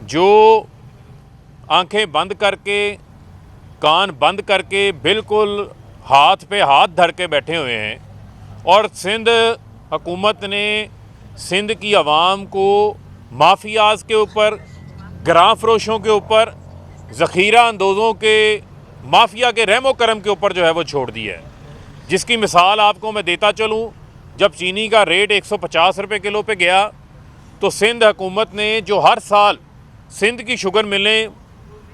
जो आंखें बंद करके, कान बंद करके, बिल्कुल हाथ पे हाथ धर के बैठे हुए हैं और सिंध हुकूमत ने सिंध की आवाम को माफियाज के ऊपर, ग्रां फरोशों के ऊपर, ज़ख़ीरा अंदोज़ों के, माफिया के रहमो करम के ऊपर जो है वो छोड़ दिया है। जिसकी मिसाल आपको मैं देता चलूँ, जब चीनी का रेट 150 रुपये किलो पे गया तो सिंध हुकूमत ने, जो हर साल सिंध की शुगर मिलें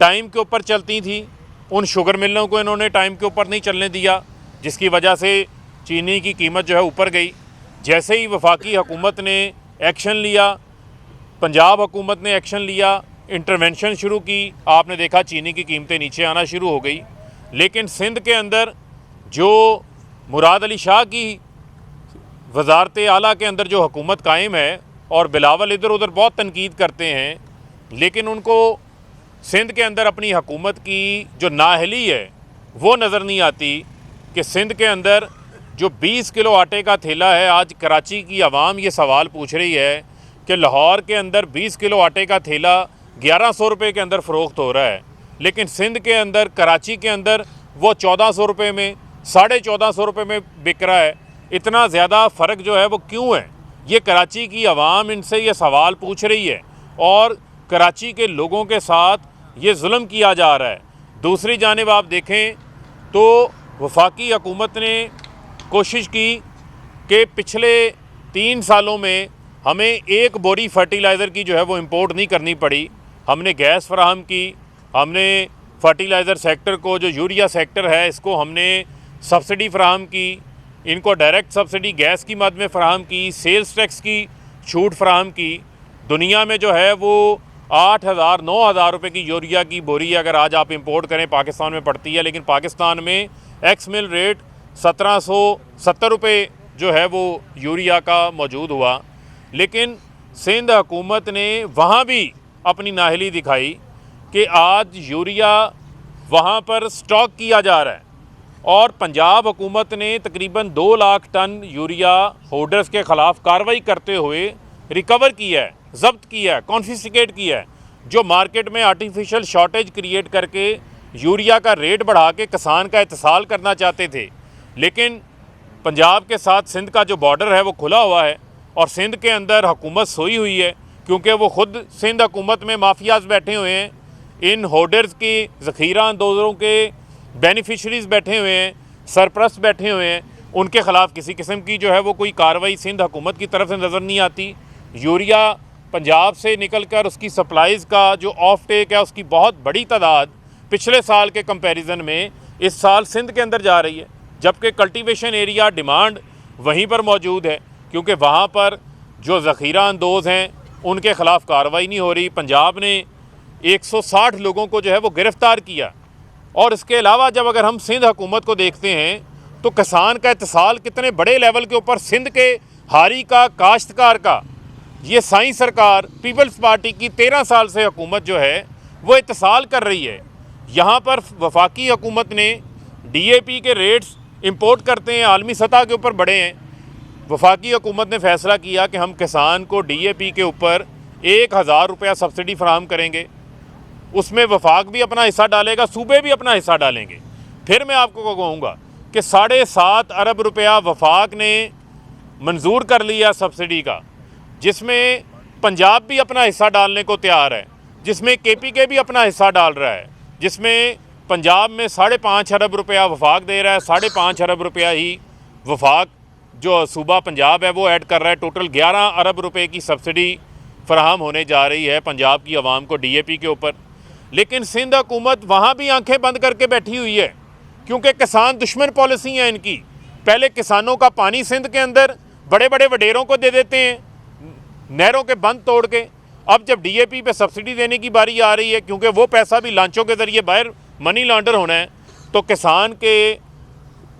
टाइम के ऊपर चलती थी, उन शुगर मिलों को इन्होंने टाइम के ऊपर नहीं चलने दिया, जिसकी वजह से चीनी की कीमत जो है ऊपर गई। जैसे ही वफाकी हुकूमत ने एक्शन लिया, पंजाब हुकूमत ने एक्शन लिया, इंटरवेंशन शुरू की, आपने देखा चीनी की कीमतें नीचे आना शुरू हो गई। लेकिन सिंध के अंदर जो मुराद अली शाह की वजारत आला के अंदर जो हुकूमत कायम है, और बिलावल इधर उधर बहुत तनकीद करते हैं, लेकिन उनको सिंध के अंदर अपनी हुकूमत की जो नाअहली है वो नज़र नहीं आती कि सिंध के अंदर जो 20 किलो आटे का थैला है, आज कराची की आवाम ये सवाल पूछ रही है कि लाहौर के अंदर 20 किलो आटे का थैला 1100 रुपये के अंदर फ़रोख्त हो रहा है, लेकिन सिंध के अंदर, कराची के अंदर वो 1400 रुपये में, 1450 रुपये में बिक रहा है। इतना ज़्यादा फ़र्क जो है वो क्यों है? ये कराची की आवाम इनसे ये सवाल पूछ रही है और कराची के लोगों के साथ ये जुल्म किया जा रहा है। दूसरी जानिब आप देखें तो वफाकी हुकूमत ने कोशिश की कि पिछले 3 सालों में हमें एक बोरी फर्टिलाइज़र की जो है वो इंपोर्ट नहीं करनी पड़ी। हमने गैस फराहम की, हमने फर्टिलाइज़र सेक्टर को, जो यूरिया सेक्टर है, इसको हमने सब्सिडी फराहम की, इनको डायरेक्ट सब्सिडी गैस की मद में फ़राहम की, सेल्स टैक्स की छूट फराहम की। दुनिया में जो है वो 8,000 9,000 रुपये की यूरिया की बोरी अगर आज आप इंपोर्ट करें पाकिस्तान में पड़ती है, लेकिन पाकिस्तान में एक्स मिल रेट 1770 रुपये जो है वो यूरिया का मौजूद हुआ। लेकिन सिंध हुकूमत ने वहाँ भी अपनी नाअहली दिखाई कि आज यूरिया वहाँ पर स्टॉक किया जा रहा है और पंजाब हुकूमत ने तकरीबन 2 लाख टन यूरिया होल्डर्स के ख़िलाफ़ कार्रवाई करते हुए रिकवर किया है, जब्त किया है, कॉन्फिस्केट किया है, जो मार्केट में आर्टिफिशियल शॉर्टेज क्रिएट करके यूरिया का रेट बढ़ा के किसान का इत्तिसाल करना चाहते थे। लेकिन पंजाब के साथ सिंध का जो बॉर्डर है वो खुला हुआ है और सिंध के अंदर हुकूमत सोई हुई है, क्योंकि वो ख़ुद सिंध हुकूमत में माफियाज बैठे हुए हैं, इन होल्डर्स की, ज़ख़ीरा अंदोज़ों के बेनिफिशरीज़ बैठे हुए हैं, सरप्रस्त बैठे हुए हैं। उनके ख़िलाफ़ किसी किस्म की जो है वो कोई कार्रवाई सिंध हुकूमत की तरफ से नज़र नहीं आती। यूरिया पंजाब से निकल कर उसकी सप्लाईज़ का जो ऑफ टेक है, उसकी बहुत बड़ी तादाद पिछले साल के कंपैरिजन में इस साल सिंध के अंदर जा रही है, जबकि कल्टीवेशन एरिया डिमांड वहीं पर मौजूद है, क्योंकि वहाँ पर जो ज़ख़ीरा अंदोज़ हैं उनके ख़िलाफ़ कार्रवाई नहीं हो रही। पंजाब ने 160 लोगों को जो है वो गिरफ़्तार किया। और इसके अलावा जब अगर हम सिंध हुकूमत को देखते हैं तो किसान का इत्तिसाल कितने बड़े लेवल के ऊपर, सिंध के हारी का, काश्तकार का, ये साई सरकार पीपल्स पार्टी की 13 साल से हुकूमत जो है वो इत्तिसाल कर रही है। यहाँ पर वफाकी हुकूमत ने DAP के रेट्स इंपोर्ट करते हैं, आलमी सतह के ऊपर बढ़े हैं। वफाकी हुकूमत ने फ़ैसला किया कि हम किसान को DAP के ऊपर 1,000 रुपया सब्सिडी फराहम करेंगे, उसमें वफाक भी अपना हिस्सा डालेगा, सूबे भी अपना हिस्सा डालेंगे। फिर मैं आपको कहूँगा कि 7.5 अरब रुपया वफाक ने मंजूर कर लिया सब्सिडी का, जिसमें पंजाब भी अपना हिस्सा डालने को तैयार है, जिसमें KPK भी अपना हिस्सा डाल रहा है, जिसमें पंजाब में 5.5 अरब रुपया वफाक दे रहा है, 5.5 अरब रुपया ही वफाक जो सूबा पंजाब है वो ऐड कर रहा है। टोटल 11 अरब रुपये की सब्सिडी फ़राहम होने जा रही है पंजाब की आवाम को DAP के ऊपर। लेकिन सिंध हुकूमत वहाँ भी आंखें बंद करके बैठी हुई है, क्योंकि किसान दुश्मन पॉलिसी है इनकी। पहले किसानों का पानी सिंध के अंदर बड़े बड़े वडेरों को दे देते हैं, नहरों के बंद तोड़ के। अब जब DAP पे सब्सिडी देने की बारी आ रही है, क्योंकि वो पैसा भी लांचों के ज़रिए बाहर मनी लॉन्डर होना है, तो किसान के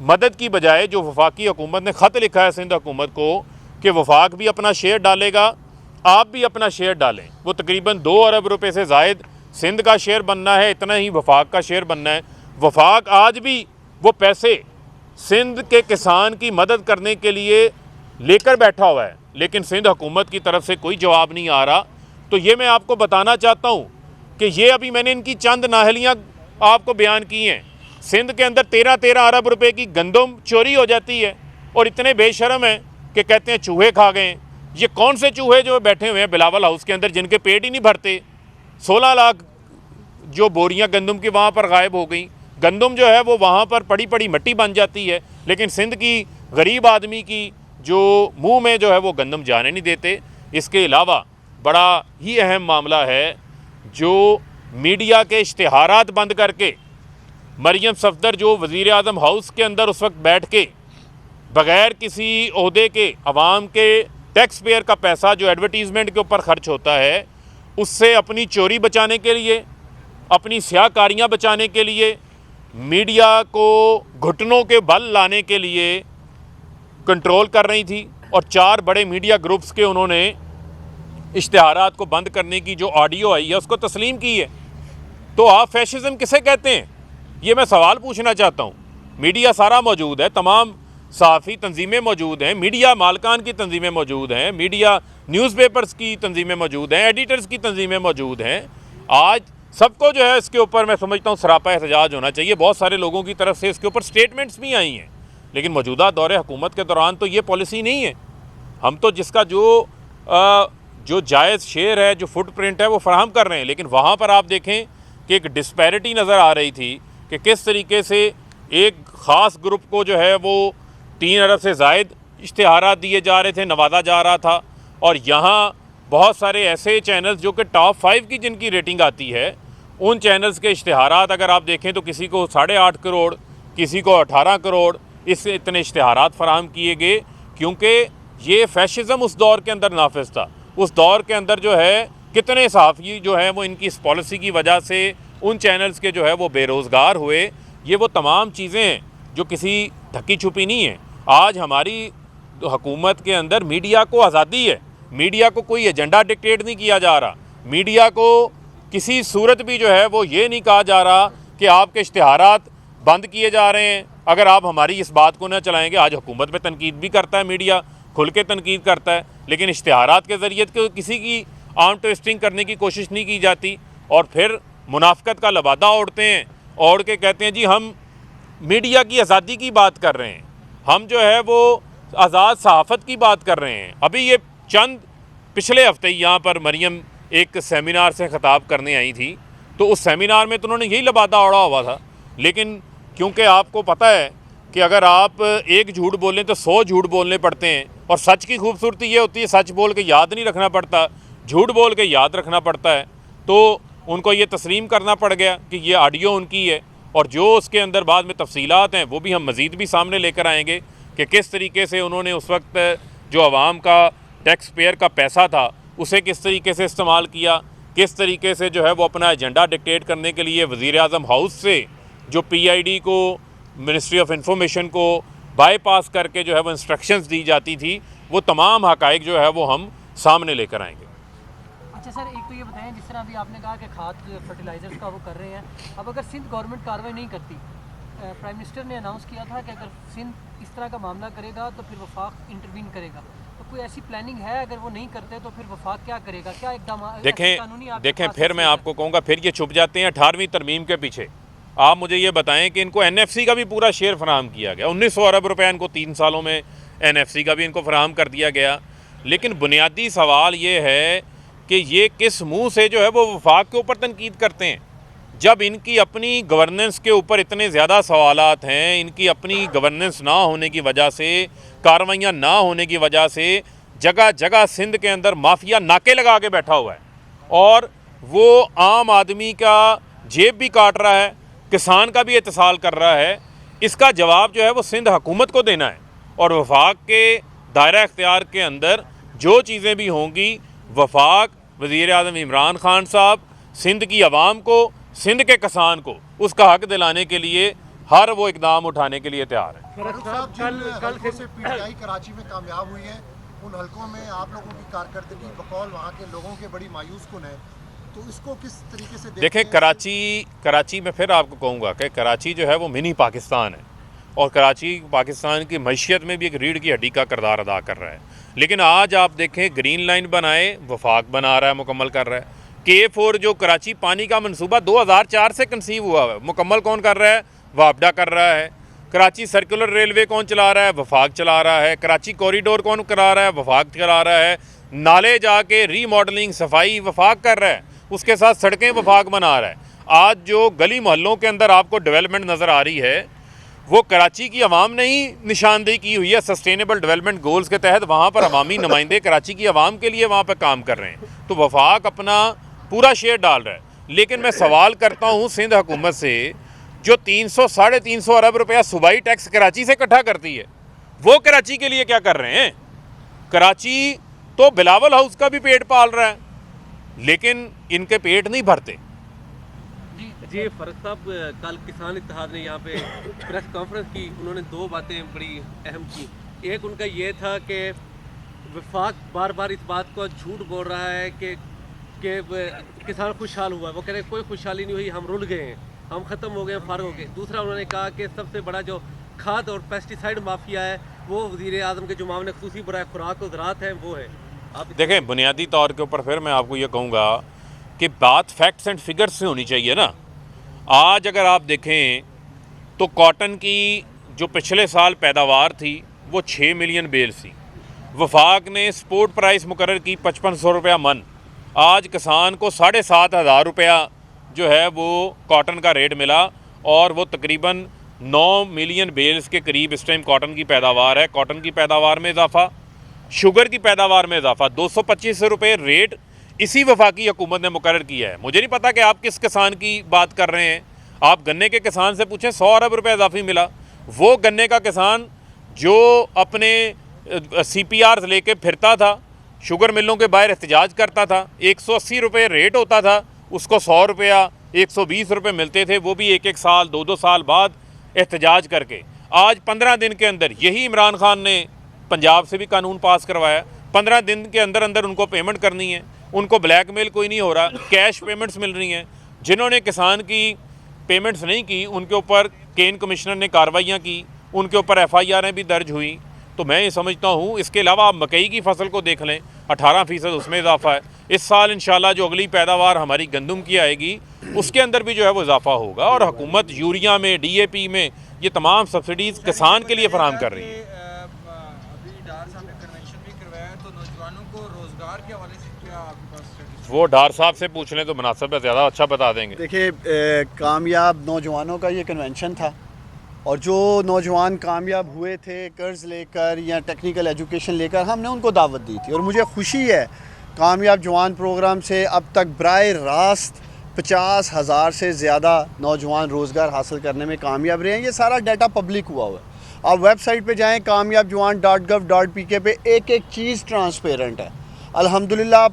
मदद की बजाय जो वफाकी हुकूमत ने ख़त लिखा है सिंध हुकूमत को कि वफाक भी अपना शेयर डालेगा, आप भी अपना शेयर डालें। वो तकरीबन 2 अरब रुपये से ज़ायद सिंध का शेयर बनना है, इतना ही वफाक का शेयर बनना है। वफाक आज भी वो पैसे सिंध के किसान की मदद करने के लिए लेकर बैठा हुआ है, लेकिन सिंध हुकूमत की तरफ से कोई जवाब नहीं आ रहा। तो ये मैं आपको बताना चाहता हूँ कि ये अभी मैंने इनकी चंद नाहलियाँ आपको बयान की हैं। सिंध के अंदर 13-13 अरब रुपए की गंदम चोरी हो जाती है और इतने बेशर्म हैं कि कहते हैं चूहे खा गए। ये कौन से चूहे जो बैठे हुए हैं बिलावल हाउस के अंदर जिनके पेट ही नहीं भरते। 16 लाख जो बोरियां गंदम की वहाँ पर गायब हो गई। गंदम जो है वो वहाँ पर पड़ी पड़ी मिट्टी बन जाती है, लेकिन सिंध की गरीब आदमी की जो मुंह में जो है वो गंदम जाने नहीं देते। इसके अलावा बड़ा ही अहम मामला है जो मीडिया के इश्तिहारात बंद करके मरियम सफदर जो वज़ीर आज़म हाउस के अंदर उस वक्त बैठ के बग़ैर किसी ओहदे के अवाम के टैक्स पेयर का पैसा जो एडवर्टीज़मेंट के ऊपर ख़र्च होता है उससे अपनी चोरी बचाने के लिए, अपनी स्याहकारियाँ बचाने के लिए, मीडिया को घुटनों के बल लाने के लिए कंट्रोल कर रही थी। और 4 बड़े मीडिया ग्रुप्स के उन्होंने इश्तिहारात को बंद करने की जो ऑडियो आई है उसको तस्लीम की है। तो आप फैशिज़म किसे कहते हैं, ये मैं सवाल पूछना चाहता हूँ। मीडिया सारा मौजूद है, तमाम सहाफ़ी तंजीमें मौजूद हैं, मीडिया मालकान की तंजीमें मौजूद हैं, मीडिया न्यूज़पेपर्स की तंजीमें मौजूद हैं, एडिटर्स की तंजीमें मौजूद हैं। आज सबको जो है इसके ऊपर मैं समझता हूँ सरापा एहतजाज होना चाहिए। बहुत सारे लोगों की तरफ से इसके ऊपर स्टेटमेंट्स भी आई हैं, लेकिन मौजूदा दौरे हुकूमत के दौरान तो ये पॉलिसी नहीं है। हम तो जिसका जो जायज़ शेयर है, जो फुटप्रिंट है वो फराहम कर रहे हैं, लेकिन वहाँ पर आप देखें कि एक डिस्पैरिटी नज़र आ रही थी कि किस तरीके से एक ख़ास ग्रुप को जो है वो 3 अरब से ज़ायद इश्तिहारात दिए जा रहे थे, नवाजा जा रहा था। और यहाँ बहुत सारे ऐसे चैनल्स जो कि टॉप 5 की जिनकी रेटिंग आती है, उन चैनल्स के इश्तिहारात अगर आप देखें तो किसी को 8.5 करोड़, किसी को 18 करोड़ इससे इतने इश्तिहारात फराहम किए गए, क्योंकि ये फैशिज़म उस दौर के अंदर नाफिज था। उस दौर के अंदर जो है कितने सहाफ़ी जो है वो इनकी इस पॉलिसी की वजह से उन चैनल्स के जो है वो बेरोज़गार हुए। ये वो तमाम चीज़ें हैं जो किसी ढकी छुपी नहीं है। आज हमारी हुकूमत के अंदर मीडिया को आज़ादी है, मीडिया को कोई एजेंडा डिक्टेट नहीं किया जा रहा। मीडिया को किसी सूरत भी जो है वो ये नहीं कहा जा रहा कि आपके इश्तिहारात बंद किए जा रहे हैं अगर आप हमारी इस बात को न चलाएंगे। आज हुकूमत पे तनकीद भी करता है मीडिया, खुल के तनकीद करता है, लेकिन इश्तिहारात के ज़रिए तो किसी की आर्म ट्विस्टिंग करने की कोशिश नहीं की जाती। और फिर मुनाफिकत का लबादा ओढ़ते हैं, ओढ़ के कहते हैं जी हम मीडिया की आज़ादी की बात कर रहे हैं, हम जो है वो आज़ाद सहाफ़त की बात कर रहे हैं। अभी ये चंद पिछले हफ्ते यहाँ पर मरियम एक सेमिनार से ख़िताब करने आई थी, तो उस सेमिनार में तो उन्होंने यही लबादा ओढ़ा हुआ था। लेकिन क्योंकि आपको पता है कि अगर आप एक झूठ बोलें तो 100 झूठ बोलने पड़ते हैं, और सच की खूबसूरती ये होती है सच बोल के याद नहीं रखना पड़ता, झूठ बोल के याद रखना पड़ता है। तो उनको ये तस्लीम करना पड़ गया कि ये ऑडियो उनकी है, और जो उसके अंदर बाद में तफसीलात हैं वो भी हम मज़ीद भी सामने लेकर आएंगे कि किस तरीके से उन्होंने उस वक्त जो आवाम का टैक्स पेयर का पैसा था उसे किस तरीके से इस्तेमाल किया, किस तरीके से जो है वो अपना एजेंडा डिक्टेट करने के लिए वज़ीर आज़म हाउस से जो PID को, मिनिस्ट्री ऑफ इंफॉर्मेशन को बाईपास करके जो है वो इंस्ट्रक्शंस दी जाती थी। वो तमाम हक़ाइक़ जो है वो हम सामने लेकर आएंगे। अच्छा सर, एक तो ये बताएं, जिस तरह अभी आपने कहा कि खाद फर्टिलाइजर्स का वो कर रहे हैं, अब अगर सिंध गवर्नमेंट कार्रवाई नहीं करती, प्राइम मिनिस्टर ने अनाउंस किया था कि अगर सिंध इस तरह का मामला करेगा तो फिर वफाक इंटरवीन करेगा, तो कोई ऐसी प्लानिंग है? अगर वो नहीं करते तो फिर वफाक क्या करेगा? क्या एकदम देखें फिर मैं आपको कहूँगा, फिर ये छुप जाते हैं 18वीं तरमीम के पीछे। आप मुझे ये बताएं कि इनको NFC का भी पूरा शेयर फराहम किया गया, 1900 अरब रुपये इनको 3 सालों में NFC का भी इनको फराहम कर दिया गया। लेकिन बुनियादी सवाल ये है कि ये किस मुंह से जो है वो वफाक के ऊपर तनकीद करते हैं, जब इनकी अपनी गवर्नेंस के ऊपर इतने ज़्यादा सवालात हैं, इनकी अपनी गवर्नेंस ना होने की वजह से, कार्रवाइयाँ ना होने की वजह से जगह जगह सिंध के अंदर माफिया नाके लगा के बैठा हुआ है, और वो आम आदमी का जेब भी काट रहा है, किसान का भी इत्तेसाल कर रहा है। इसका जवाब जो है वो सिंध हुकूमत को देना है, और वफाक के दायरा इख्तियार के अंदर जो चीज़ें भी होंगी, वफाक, वज़ीर आज़म इमरान खान साहब सिंध की आवाम को, सिंध के किसान को उसका हक दिलाने के लिए हर वो इकदाम उठाने के लिए तैयार है। कल से PTI कराची में कामयाब हुई है, उन हलकों में आप लोगों की कारकर्दगी बकौल वहाँ के लोगों के बड़ी मायूस कुन है, तो इसको किस तरीके से देखें? कराची में फिर आपको कहूँगा कि कराची जो है वो मिनी पाकिस्तान है, और कराची पाकिस्तान की मईशत में भी एक रीढ़ की हड्डी का किरदार अदा कर रहा है। लेकिन आज आप देखें ग्रीन लाइन बनाए वफाक बना रहा है, मुकम्मल कर रहा है। K4 जो कराची पानी का मनसूबा 2004 से कंसीव हुआ है, मुकम्मल कौन कर रहा है? वापडा कर रहा है। कराची सर्कुलर रेलवे कौन चला रहा है? वफाक चला रहा है। कराची कॉरिडोर कौन करा रहा है? वफाक चला रहा है। नाले जाके रीमॉडलिंग सफाई वफाक कर रहा है, उसके साथ सड़कें वफाक बना रहा है। आज जो गली मोहल्लों के अंदर आपको डेवलपमेंट नज़र आ रही है वो कराची की आवाम ने ही निशानदेही की हुई है सस्टेनेबल डेवलपमेंट गोल्स के तहत। वहाँ पर अवामी नुमाइंदे कराची की आवाम के लिए वहाँ पर काम कर रहे हैं, तो वफाक अपना पूरा शेयर डाल रहा है। लेकिन मैं सवाल करता हूँ सिंध हुकूमत से, जो 300-350 अरब रुपया सूबाई टैक्स कराची से इकट्ठा करती है, वो कराची के लिए क्या कर रहे हैं? कराची तो बिलावल हाउस का भी पेट पाल रहा है, लेकिन इनके पेट नहीं भरते। जी फ़ारूक साहब, कल किसान इत्तेहाद ने यहाँ पे प्रेस कॉन्फ्रेंस की, उन्होंने दो बातें बड़ी अहम की। एक उनका ये था कि वफाक बार बार इस बात को झूठ बोल रहा है कि किसान खुशहाल हुआ है। वो कह रहे कोई खुशहाली नहीं हुई, हम रुल गए हैं, हम ख़त्म हो गए, फारग हो गए। दूसरा उन्होंने कहा कि सबसे बड़ा जो खाद और पेस्टिसाइड माफिया है वो वज़ीर आज़म के जो मामले खसूसी बराए खुराक और ज़राअत है वो है। आप देखें, बुनियादी तौर के ऊपर फिर मैं आपको ये कहूँगा कि बात फैक्ट्स एंड फिगर्स से होनी चाहिए ना। आज अगर आप देखें तो कॉटन की जो पिछले साल पैदावार थी वो 6 मिलियन बेल्स थी। वफाक ने स्पोर्ट प्राइस मुकर्रर की 5500 रुपया मन। आज किसान को 7,500 रुपया जो है वो कॉटन का रेट मिला और वो तकरीबन 9 मिलियन बेल्स के करीब इस टाइम कॉटन की पैदावार है। कॉटन की पैदावार में इजाफा, शुगर की पैदावार में इजाफा, 225 रुपये रेट इसी वफाकी हुकूमत ने मुकर्रर किया है। मुझे नहीं पता कि आप किस किसान की बात कर रहे हैं। आप गन्ने के किसान से पूछें, 100 अरब रुपये इजाफी मिला। वो गन्ने का किसान जो अपने CPR लेके फिरता था, शुगर मिलों के बाहर एहतजाज करता था, 180 रुपये रेट होता था, उसको 100 रुपया 120 रुपये मिलते थे, वो भी एक साल 2 साल बाद एहतजाज करके। आज 15 दिन के अंदर यही इमरान खान ने पंजाब से भी कानून पास करवाया। 15 दिन के अंदर अंदर उनको पेमेंट करनी है, उनको ब्लैकमेल कोई नहीं हो रहा, कैश पेमेंट्स मिल रही हैं। जिन्होंने किसान की पेमेंट्स नहीं की उनके ऊपर केन कमिश्नर ने कार्रवाइयाँ की, उनके ऊपर FIR भी दर्ज हुई। तो मैं ये समझता हूँ, इसके अलावा आप मकई की फसल को देख लें, 18% उसमें इजाफा है। इस साल इंशाल्लाह जो अगली पैदावार हमारी गंदम की आएगी उसके अंदर भी जो है वो इजाफा होगा। और हुकूमत यूरिया में, DAP में ये तमाम सब्सिडीज़ किसान के लिए फराहम कर रही है। अभी डार साहब ने कन्वेंशन भी करवाया, तो नौजवानों को रोजगार के हवाले से क्या आपके पास स्ट्रेटजी? वो डार साहब से पूछ लें तो मुनासिब है, ज़्यादा अच्छा बता देंगे। देखिए, कामयाब नौजवानों का ये कन्वेंशन था और जो नौजवान कामयाब हुए थे कर्ज़ लेकर या टेक्निकल एजुकेशन लेकर, हमने उनको दावत दी थी। और मुझे खुशी है कामयाब जवान प्रोग्राम से अब तक बराए रास्त 50,000 से ज़्यादा नौजवान रोज़गार हासिल करने में कामयाब रहे हैं। ये सारा डाटा पब्लिक हुआ है। आप वेबसाइट पे जाएं कामयाबजवान.gov.pk पे, एक एक चीज़ ट्रांसपेरेंट है। अल्हम्दुलिल्लाह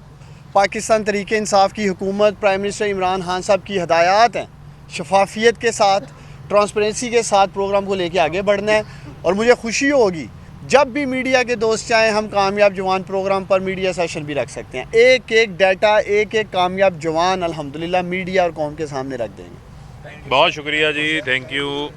पाकिस्तान तरीके इंसाफ की हुकूमत, प्राइम मिनिस्टर इमरान खान साहब की हदायत हैं, शफाफियत के साथ, ट्रांसपेरेंसी के साथ प्रोग्राम को लेके आगे बढ़ना है। और मुझे खुशी होगी जब भी मीडिया के दोस्त चाहें, हम कामयाब जवान प्रोग्राम पर मीडिया सेशन भी रख सकते हैं। एक एक डाटा, एक एक कामयाब जवान अल्हम्दुलिल्लाह मीडिया और कौम के सामने रख देंगे। बहुत शुक्रिया जी, थैंक यू।